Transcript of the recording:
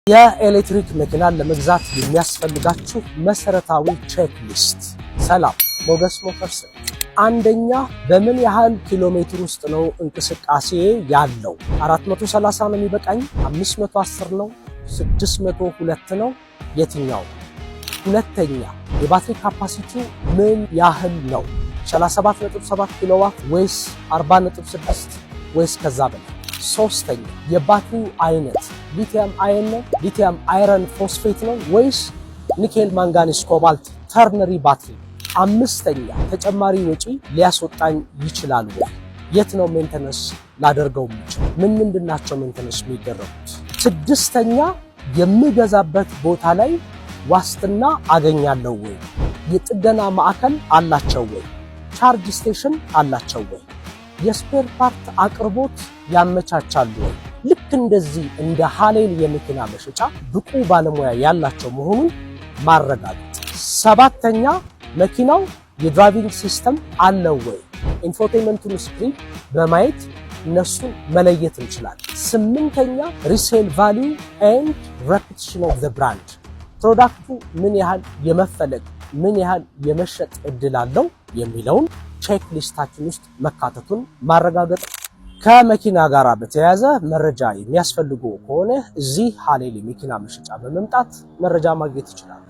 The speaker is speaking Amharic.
የኤሌክትሪክ መኪናን ለመግዛት የሚያስፈልጋችሁ መሰረታዊ ቼክሊስት። ሰላም፣ ሞገስ ሞተርስ። አንደኛ፣ በምን ያህል ኪሎ ሜትር ውስጥ ነው እንቅስቃሴ ያለው? 430 ነው የሚበቃኝ? 510 ነው? 602 ነው? የትኛው? ሁለተኛ፣ የባትሪ ካፓሲቲው ምን ያህል ነው? 37.7 ኪሎዋት ወይስ 40.6 ወይስ ከዛ በላይ? ሶስተኛ፣ የባትሪው አይነት ሊቲየም አየን ነው? ሊቲየም አይረን ፎስፌት ነው ወይስ ኒኬል ማንጋኒስ ኮባልት ተርነሪ ባትሪ? አምስተኛ፣ ተጨማሪ ወጪ ሊያስወጣኝ ይችላል ወይ? የት ነው ሜንተነንስ ላደርገው የምችል? ምንድናቸው ሜንተነንስ የሚደረጉት? ስድስተኛ፣ የምገዛበት ቦታ ላይ ዋስትና አገኛለሁ ወይ? የጥገና ማዕከል አላቸው ወይ? ቻርጅ ስቴሽን አላቸው ወይ? የስፔር ፓርት አቅርቦት ያመቻቻሉ ወይ? ልክ እንደዚህ እንደ ሃሌል የመኪና መሸጫ ብቁ ባለሙያ ያላቸው መሆኑን ማረጋገጥ። ሰባተኛ፣ መኪናው የድራይቪንግ ሲስተም አለው ወይ? ኢንፎቴይንመንቱን ስክሪን በማየት እነሱን መለየት እንችላለን። ስምንተኛ፣ ሪሴል ቫልዩ ኤንድ ሬፑቴሽን ኦፍ ዘ ብራንድ። ፕሮዳክቱ ምን ያህል የመፈለግ ምን ያህል የመሸጥ እድል አለው የሚለውን ቼክ ሊስታችን ውስጥ መካተቱን ማረጋገጥ። ከመኪና ጋር በተያያዘ መረጃ የሚያስፈልጉ ከሆነ እዚህ ሃሌል የመኪና መሸጫ በመምጣት መረጃ ማግኘት ይችላል።